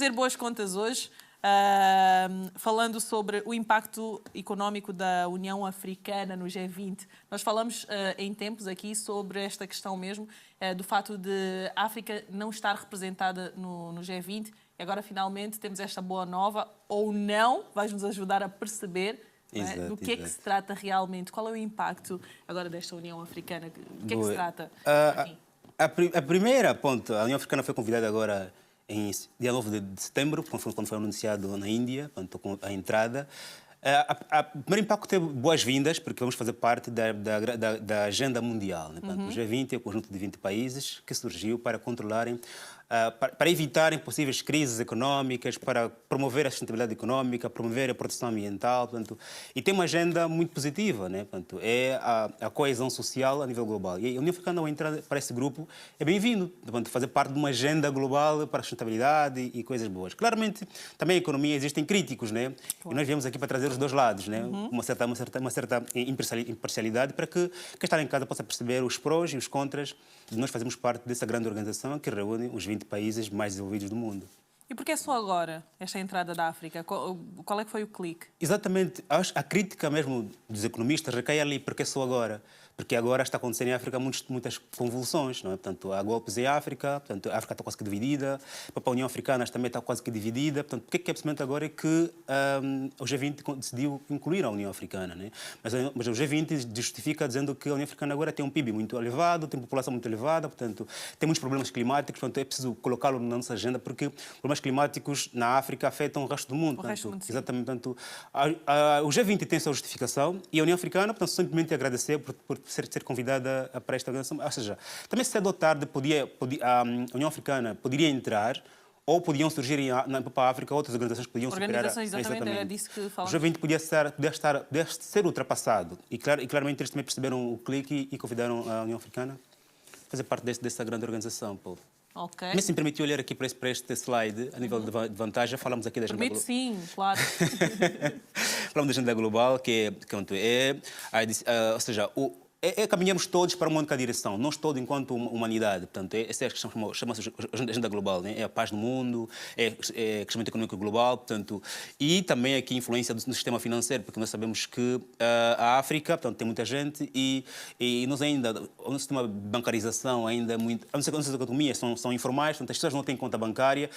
Fazer boas contas hoje, falando sobre o impacto económico da União Africana no G20. Nós falamos em tempos aqui sobre esta questão mesmo, do fato de a África não estar representada no G20 e agora finalmente temos esta boa nova, ou não, vais-nos ajudar a perceber do que é que se trata realmente, qual é o impacto agora desta União Africana, do que é que se trata? A primeira ponto, a União Africana foi convidada agora em dia 9 de setembro, quando foi anunciado na Índia, com a entrada. O primeiro impacto teve boas-vindas, porque vamos fazer parte da agenda mundial. Né? Portanto, o G20 é o conjunto de 20 países que surgiu para controlarem, para evitarem possíveis crises económicas, para promover a sustentabilidade económica, promover a proteção ambiental. Portanto, e tem uma agenda muito positiva, né? Portanto, é a coesão social a nível global. E a União Africana, ao entrar para esse grupo, é bem-vindo, portanto, fazer parte de uma agenda global para a sustentabilidade e coisas boas. Claramente, também a economia existem críticos, né? E nós viemos aqui para trazer os dois lados, né? Uma certa imparcialidade para que quem está em casa possa perceber os prós e os contras de nós fazermos parte dessa grande organização que reúne os 20 países mais desenvolvidos do mundo. E por que é só agora, esta entrada da África? Qual é que foi o clique? Exatamente. A crítica mesmo dos economistas recai ali, porque é só agora. Porque agora está acontecendo em África muitas convulsões, não é? Portanto, há golpes em África, portanto, a África está quase que dividida, a União Africana também está quase que dividida. Portanto, o que é absolutamente agora é que o G20 decidiu incluir a União Africana, né? Mas o G20 justifica dizendo que a União Africana agora tem um PIB muito elevado, tem população muito elevada, portanto, tem muitos problemas climáticos, portanto, é preciso colocá-lo na nossa agenda, porque problemas climáticos na África afetam o resto do mundo. Exatamente. Portanto, o G20 tem a sua justificação e a União Africana, portanto, simplesmente agradecer por ser convidada para esta organização. Ou seja, também cedo ou tarde a União Africana poderia entrar ou podiam surgir para a África outras organizações que podiam superar. Exatamente, era disso que falamos. O G20 podia ser ultrapassado e claramente eles também perceberam o clique e convidaram a União Africana a fazer parte dessa grande organização, Paulo. Okay. Mas se me permitiu olhar aqui para este slide, a nível de vantagem, falamos aqui da agenda global. Sim, claro. Falamos da agenda global, ou seja, caminhamos todos para uma única direção, nós todos enquanto humanidade. Portanto, essa é a questão, chama-se agenda global, né? É a paz no mundo, é crescimento econômico global, portanto, e também aqui a influência no sistema financeiro, porque nós sabemos que a África, portanto, tem muita gente e nós ainda, o nosso sistema de bancarização ainda é muito, as nossas economias são informais, portanto, as pessoas não têm conta bancária.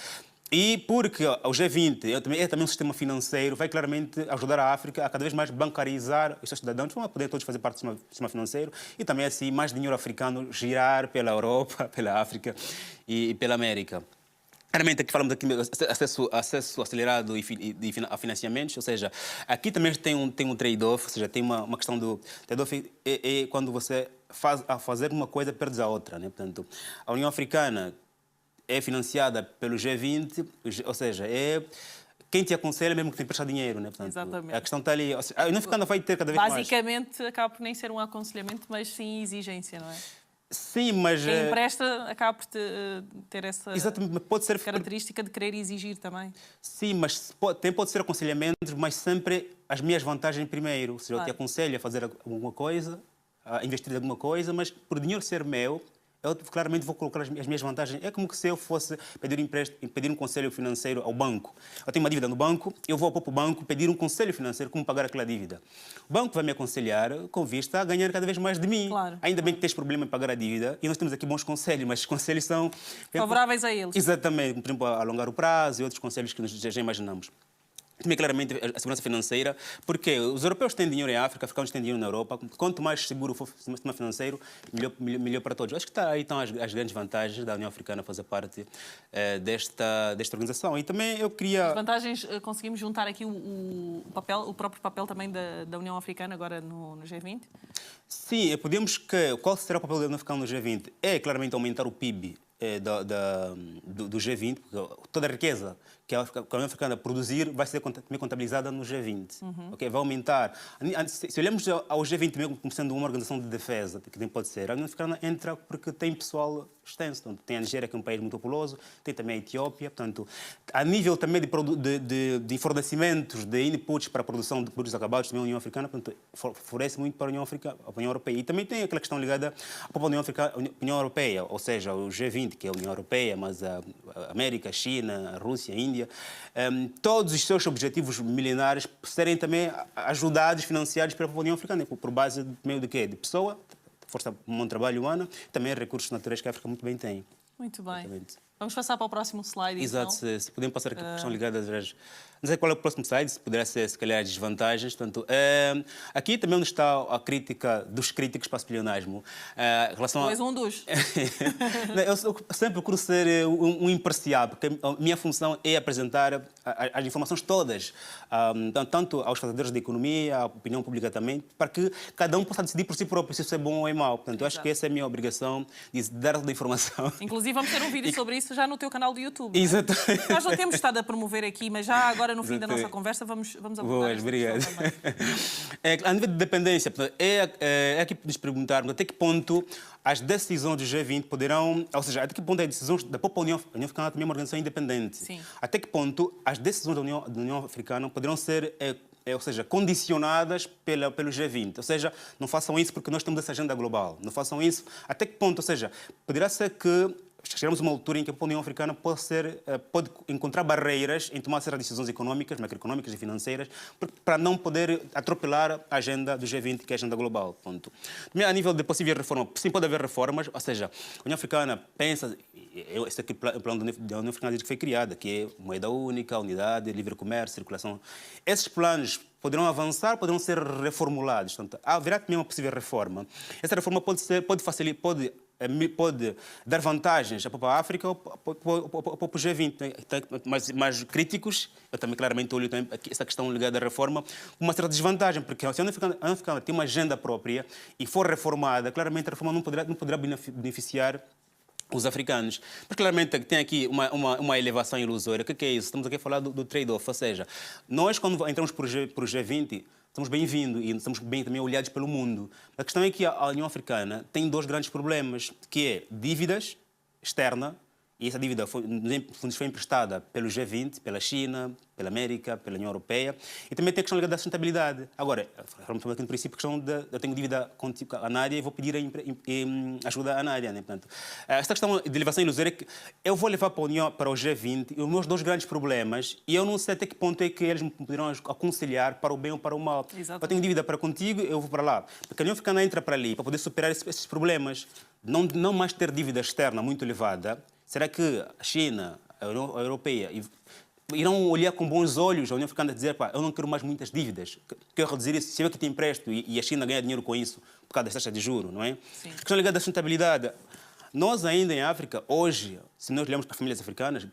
E porque o G20 é também um sistema financeiro, vai claramente ajudar a África a cada vez mais bancarizar os seus cidadãos, para poder todos fazer parte do sistema financeiro e também assim mais dinheiro africano girar pela Europa, pela África e pela América. Claramente aqui falamos de acesso acelerado a financiamentos, ou seja, aqui também tem um trade-off, ou seja, tem uma questão do trade-off é quando você fazer uma coisa perdes a outra, né? Portanto, a União Africana é financiada pelo G20, ou seja, é quem te aconselha mesmo que tem que prestar dinheiro, né? Portanto, exatamente. A questão está ali. A União Africana vai ter cada vez mais. Basicamente, acaba por nem ser um aconselhamento, mas sim exigência, não é? Sim, mas quem empresta acaba por ter essa pode ser característica de querer exigir também. Sim, mas pode ser aconselhamentos, mas sempre as minhas vantagens primeiro. Ou seja, eu te aconselho a fazer alguma coisa, a investir em alguma coisa, mas por dinheiro ser meu, eu claramente vou colocar as minhas vantagens. É como que se eu fosse pedir um conselho financeiro ao banco. Eu tenho uma dívida no banco, eu vou para o banco pedir um conselho financeiro como pagar aquela dívida. O banco vai me aconselhar com vista a ganhar cada vez mais de mim. Claro, Ainda bem que tens problema em pagar a dívida e nós temos aqui bons conselhos, mas os conselhos são favoráveis a eles. Exatamente, por exemplo, alongar o prazo e outros conselhos que nós já imaginamos. Também claramente a segurança financeira, porque os europeus têm dinheiro em África, os africanos têm dinheiro na Europa. Quanto mais seguro for o sistema financeiro, melhor para todos. Acho que aí estão as grandes vantagens da União Africana fazer parte desta organização. E também eu queria... As vantagens, conseguimos juntar aqui o próprio papel também da União Africana agora no G20? Sim, podemos qual será o papel da União Africana no G20? É claramente aumentar o PIB do G20, porque toda a riqueza que a União Africana produzir vai ser também contabilizada no G20. Okay? Vai aumentar. Se olhamos ao G20 mesmo como sendo uma organização de defesa, que nem pode ser, a União Africana entra porque tem pessoal extenso. Portanto, tem a Nigéria, que é um país muito populoso, tem também a Etiópia. Portanto, a nível também de fornecimentos, de inputs para a produção de produtos acabados, também a União Africana favorece muito para a União Europeia. E também tem aquela questão ligada à própria União Europeia, ou seja, o G20 G20, que é a União Europeia, mas a América, a China, a Rússia, a Índia, todos os seus objetivos milenares serem também ajudados, financiados pela União Africana, por base de meio de quê? De pessoa, força de mão de trabalho humana, também recursos naturais que a África muito bem tem. Muito bem. Exatamente. Vamos passar para o próximo slide, Exato, então. se podemos passar aqui a questão ligada às... Não sei qual é o próximo slide, se puder ser, se calhar, as desvantagens. Portanto, aqui também onde está a crítica dos críticos para o espionagem. Em relação Tu és um dos. Eu sempre procuro ser um imparcial, porque a minha função é apresentar as informações todas, tanto aos fazedores da economia, à opinião pública também, para que cada um possa decidir por si próprio se isso é bom ou é mau. Portanto, eu acho que essa é a minha obrigação, de dar toda a informação. Inclusive, vamos ter um vídeo sobre isso já no teu canal do YouTube. Exatamente. Nós não temos estado a promover aqui, mas já agora no fim da nossa conversa vamos abordar Boas, obrigado. A nível de dependência, é aqui nos perguntarmos até que ponto as decisões do G20 poderão, ou seja, até que ponto as decisões da própria União Africana também é uma organização independente. Sim. Até que ponto as decisões da União Africana poderão ser ou seja, condicionadas pelo G20. Ou seja, não façam isso porque nós temos essa agenda global. Não façam isso. Até que ponto? Ou seja, poderá ser que chegamos a uma altura em que a União Africana pode encontrar barreiras em tomar certas decisões económicas, macroeconómicas e financeiras, para não poder atropelar a agenda do G20, que é a agenda global. Ponto. Também a nível de possível reforma, sim, pode haver reformas, ou seja, a União Africana pensa, esse aqui é o plano da União Africana desde que foi criada, que é moeda única, unidade, livre comércio, circulação. Esses planos poderão avançar, poderão ser reformulados. Portanto, haverá também uma possível reforma. Essa reforma pode dar vantagens para a África ou para o G20. Mas críticos, eu também claramente olho também essa questão ligada à reforma, com uma certa desvantagem, porque se a União Africana tem uma agenda própria e for reformada, claramente a reforma não poderá beneficiar os africanos. Mas claramente tem aqui uma elevação ilusória. O que é isso? Estamos aqui a falar do trade-off, ou seja, nós quando entramos para o G20, estamos bem-vindos e estamos bem também olhados pelo mundo. A questão é que a União Africana tem dois grandes problemas, que é dívidas externa, e essa dívida foi emprestada pelo G20, pela China, pela América, pela União Europeia, e também tem a questão ligada à sustentabilidade. Agora, falamos aqui no princípio a questão de eu tenho dívida com a Nádia e vou pedir ajuda à Nádia. Né? Portanto, esta questão de elevação ilusória é que eu vou levar para o G20 os meus dois grandes problemas e eu não sei até que ponto é que eles me poderão aconselhar para o bem ou para o mal. Exatamente. Eu tenho dívida para contigo, eu vou para lá. Porque a União Africana entra para ali para poder superar esses problemas. Não mais ter dívida externa muito elevada. Será que a China, a Europeia, irão olhar com bons olhos a União Africana e dizer, eu não quero mais muitas dívidas, quero reduzir isso, se eu que te empresto e a China ganha dinheiro com isso, por causa das taxas de juros, não é? Sim. A questão ligada à sustentabilidade. Nós ainda em África, hoje, se nós olharmos para famílias africanas,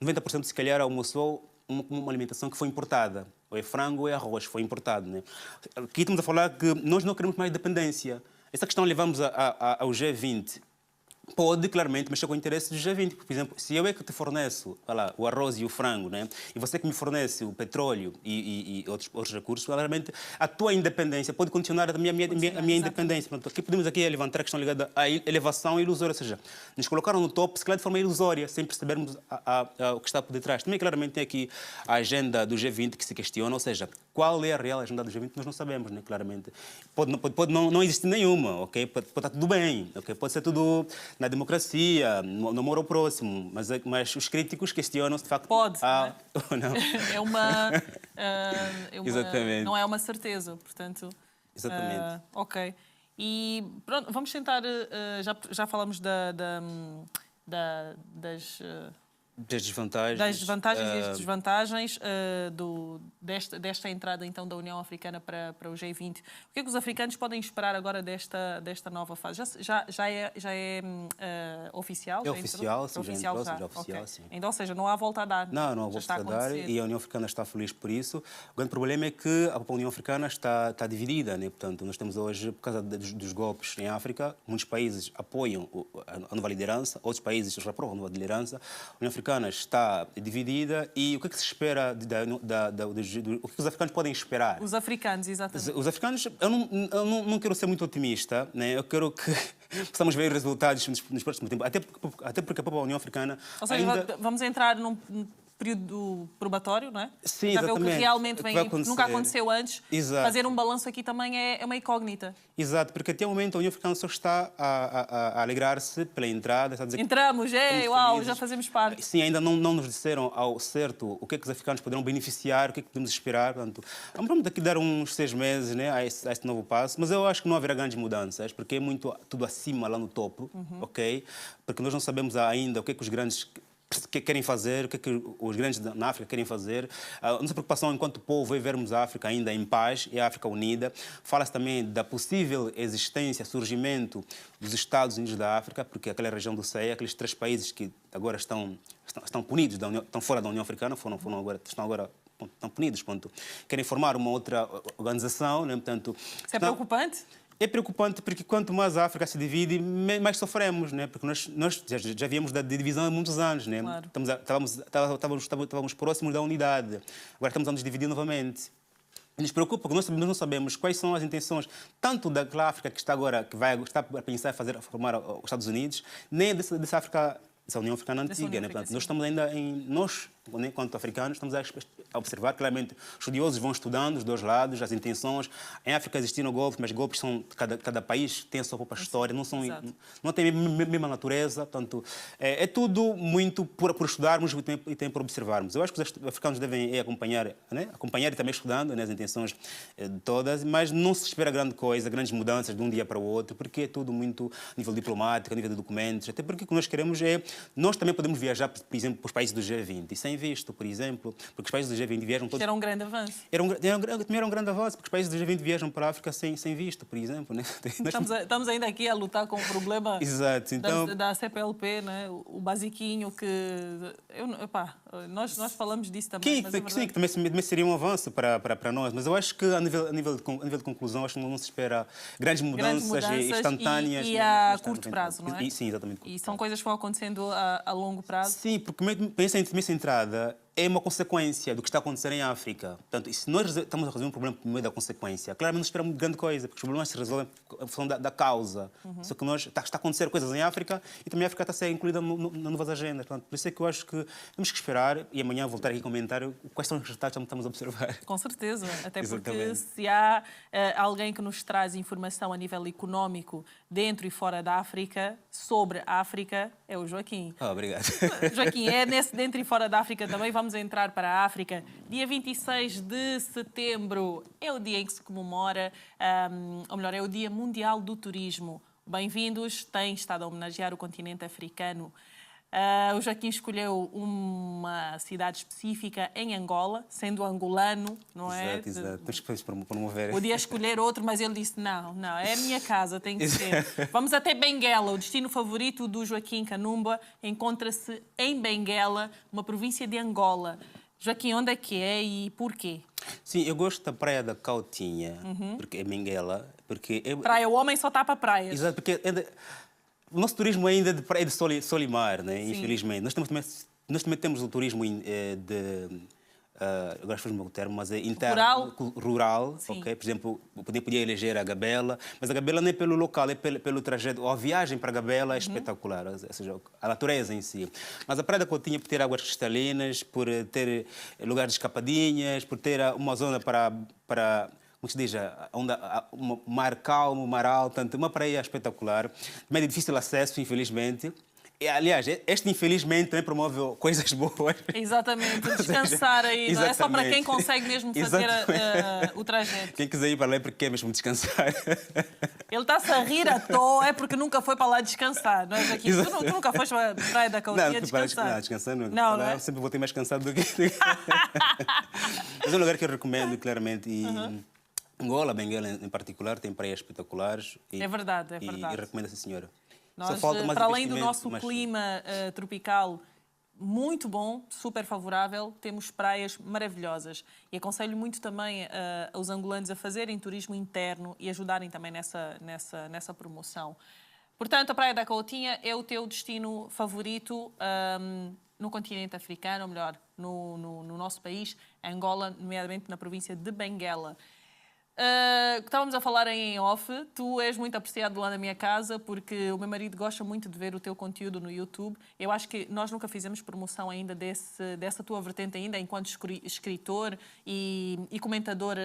90% se calhar almoçou uma alimentação que foi importada. Ou é frango ou é arroz, foi importado. Né? Aqui estamos a falar que nós não queremos mais dependência. Essa questão levamos ao G20. Pode claramente mexer com o interesse do G20. Por exemplo, se eu é que te forneço o arroz e o frango, né? E você que me fornece o petróleo e outros recursos, claramente a tua independência pode condicionar a minha independência. Portanto, aqui podemos levantar a questão ligada à elevação ilusória, ou seja, nos colocaram no topo, se calhar de forma ilusória, sem percebermos o que está por detrás. Também claramente tem aqui a agenda do G20 que se questiona, ou seja, qual é a real agenda do G20, nós não sabemos, né? Claramente. Pode não existir nenhuma, ok? Pode estar tudo bem, ok? Pode ser tudo na democracia, no amor ao próximo, mas os críticos questionam-se de facto... Pode, ou não. Exatamente. Não é uma certeza, portanto... Exatamente. Ok. E pronto, vamos tentar... já falamos das desvantagens. E das desvantagens desta entrada então da União Africana para o G20. O que é que os africanos podem esperar agora desta nova fase? Já é oficial? É oficial, sim. Oficial já. Oficial, sim. Então, ou seja, não há volta a dar. Não há volta a dar e a União Africana está feliz por isso. O grande problema é que a União Africana está dividida, né? Portanto, nós temos hoje, por causa dos golpes em África, muitos países apoiam a nova liderança, outros países reprovam a nova liderança. A União Africana está dividida e o que é que se espera, o que os africanos podem esperar? Os africanos, exatamente. Os africanos, eu não quero ser muito otimista, né? Eu quero que possamos ver resultados nos próximos tempos, até porque a própria União Africana... Ou seja, vamos entrar período probatório, não é? Sim, Para ver o que exatamente. realmente O que vem, vai acontecer. nunca aconteceu antes. Exato. Fazer um balanço aqui também é uma incógnita. Exato, porque até o momento a União Africana só está a alegrar-se pela entrada, está a dizer que Entramos, estamos uau, felizes. já fazemos parte. Sim, ainda não nos disseram ao certo o que é que os africanos poderão beneficiar, o que é que podemos esperar. Portanto, vamos daqui dar uns 6 meses, né, a esse novo passo, mas eu acho que não haverá grandes mudanças, porque é muito tudo acima lá no topo, ok? Porque nós não sabemos ainda o que é que os grandes querem fazer, o que é que os grandes na África querem fazer. A nossa preocupação enquanto povo é vermos a África ainda em paz, é a África unida. Fala-se também da possível existência, surgimento dos Estados Unidos da África, porque aquela região do CEE, aqueles 3 países que agora estão punidos, estão fora da União Africana, estão agora punidos, ponto. Querem formar uma outra organização, né? Portanto, Isso é preocupante? É preocupante porque quanto mais a África se divide, mais sofremos, né? Porque nós já viemos da divisão há muitos anos, né? Claro. Estávamos próximos da unidade, agora estamos a nos dividir novamente. E nos preocupa porque nós não sabemos quais são as intenções tanto daquela África que está agora, está a pensar em formar os Estados Unidos, nem dessa África, dessa União Africana antiga, né? Portanto, nós estamos ainda nós, enquanto africanos, estamos a observar claramente. Os estudiosos vão estudando os dois lados, as intenções. Em África existiram golpes, mas golpes são cada país tem a sua própria história, não tem a mesma natureza. Portanto, é tudo muito por estudarmos e também por observarmos. Eu acho que os africanos devem acompanhar, né? Acompanhar e também estudando, né, as intenções de todas, mas não se espera grande coisa, grandes mudanças de um dia para o outro, porque é tudo muito a nível diplomático, a nível de documentos, até porque o que nós queremos nós também podemos viajar, por exemplo, para os países do G20 e sem visto, por exemplo, porque os países do G20 viajam todos... Era um grande avanço. Era um grande avanço, porque os países do G20 viajam para a África sem visto, por exemplo. Né? Estamos ainda aqui a lutar com o problema Exato. Então... da CPLP, né? O basiquinho que... nós falamos disso também, mas é sim, que também seria um avanço para nós, mas eu acho que a nível de conclusão, acho que não se espera grandes mudanças instantâneas. E a curto prazo, não é? Sim, exatamente. E são coisas que vão acontecendo a longo prazo? Sim, porque essa entrada é uma consequência do que está a acontecer em África. Portanto, se nós estamos a resolver um problema por meio da consequência, claramente não esperamos grande coisa, porque os problemas se resolvem em função da causa. Só que está a acontecer coisas em África e também a África está a ser incluída nas novas agendas. Portanto, por isso é que eu acho que temos que esperar e amanhã voltar aqui a comentar quais são os resultados que estamos a observar. Com certeza, até porque Exatamente. se há alguém que nos traz informação a nível económico dentro e fora da África, sobre a África, é o Joaquim. Obrigado. Joaquim, é nesse dentro e fora da África também. Vamos entrar para a África. Dia 26 de setembro é o dia em que se comemora, ou melhor, é o Dia Mundial do Turismo. Bem-vindos, tem estado a homenagear o continente africano. O Joaquim escolheu uma cidade específica em Angola, sendo angolano, não é? Exato. Temos que promover. Podia escolher outro, mas ele disse, não, é a minha casa, tem que ser. Vamos até Benguela. O destino favorito do Joaquim Kanumba encontra-se em Benguela, uma província de Angola. Joaquim, onde é que é e porquê? Sim, eu gosto da praia da Cautinha, porque é Benguela. Praia, o homem só tapa praias. Exato, porque o nosso turismo ainda é de sol e mar, né? Infelizmente. Nós também temos o turismo agora faz o meu termo, mas é interno, rural, ok? Por exemplo, podia eleger a Gabela, mas a Gabela não é pelo local, é pelo trajeto. A viagem para a Gabela é espetacular, ou seja, a natureza em si. Mas a Praia da Coutinha, por ter águas cristalinas, por ter lugares de escapadinhas, por ter uma zona para como se diz, um mar calmo, mar alto, tanto uma praia espetacular. Também é de difícil acesso, infelizmente. E, aliás, este infelizmente também promove coisas boas. Exatamente, descansar aí, não é só para quem consegue mesmo fazer o trajeto. Quem quiser ir para lá é porque quer mesmo descansar. Ele está-se a rir à toa, é porque nunca foi para lá descansar, não é, Joaquim? Tu nunca foste para a Praia da Cautinha descansar? Não, descansar nunca. Não, não é? Sempre voltei mais cansado do que... Mas é um lugar que eu recomendo, claramente. E Angola, Benguela em particular, tem praias espetaculares. É verdade, é verdade. E recomendo essa senhora. Nós, para além do nosso clima tropical muito bom, super favorável, temos praias maravilhosas. E aconselho muito também aos angolanos a fazerem turismo interno e ajudarem também nessa promoção. Portanto, a Praia da Cautinha é o teu destino favorito no continente africano, ou melhor, no nosso país, Angola, nomeadamente na província de Benguela. Estávamos a falar em off. Tu és muito apreciado lá na minha casa porque o meu marido gosta muito de ver o teu conteúdo no YouTube. Eu acho que nós nunca fizemos promoção ainda dessa tua vertente ainda, enquanto escritor e comentador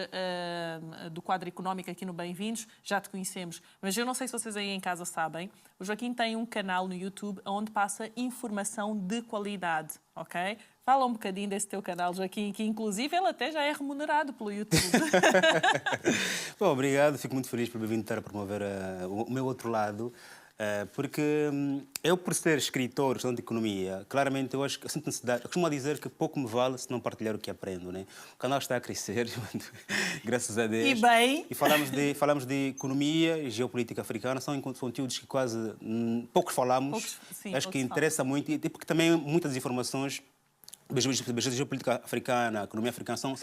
do quadro económico aqui no Bem-vindos. Já te conhecemos. Mas eu não sei se vocês aí em casa sabem. O Joaquim tem um canal no YouTube onde passa informação de qualidade, ok? Fala um bocadinho desse teu canal, Joaquim, que inclusive ele até já é remunerado pelo YouTube. Bom, obrigado, fico muito feliz por me vir estar a promover o meu outro lado, porque eu, por ser escritor, estudante de economia, claramente eu acho que eu sinto necessidade, eu costumo dizer que pouco me vale se não partilhar o que aprendo, né? O canal está a crescer, graças a Deus. E bem. E falamos de economia e geopolítica africana, são conteúdos que quase poucos falamos, acho que interessa muito, e porque também muitas informações a geopolítica africana, a economia africana são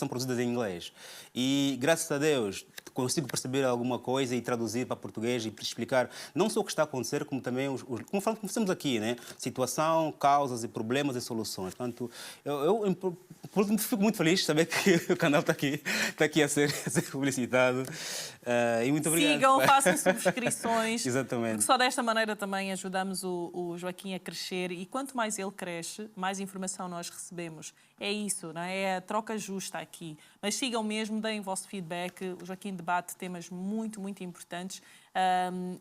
produzidas em inglês. E, graças a Deus, consigo perceber alguma coisa e traduzir para português e explicar não só o que está a acontecer, como também, como falamos aqui, né? Situação, causas e problemas e soluções. Portanto, eu fico muito feliz de saber que o canal está aqui a ser publicitado. E muito obrigado. Sigam, façam subscrições. Exatamente. Porque só desta maneira também ajudamos o Joaquim a crescer e quanto mais ele cresce, mais informação nós recebemos. É isso, não é? É a troca justa aqui. Mas sigam mesmo, deem o vosso feedback. O Joaquim debate temas muito, muito importantes.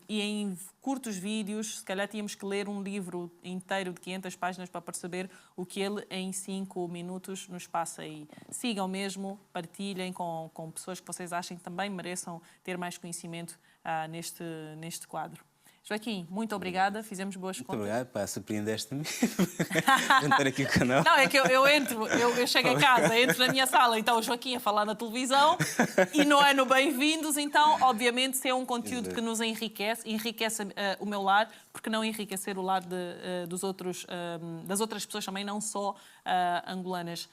E em curtos vídeos, se calhar tínhamos que ler um livro inteiro de 500 páginas para perceber o que ele em 5 minutos nos passa aí. Sigam mesmo, partilhem com pessoas que vocês achem que também mereçam ter mais conhecimento neste quadro. Joaquim, muito obrigada, fizemos boas contas. Muito obrigado, pá, surpreendeste-me. Entrar aqui o canal. Não, é que eu chego a casa, entro na minha sala, então o Joaquim a falar na televisão e não é no Bem-vindos, então, obviamente, se é um conteúdo que nos enriquece o meu lar, porque não enriquecer o lar das outras pessoas também, não só angolanas.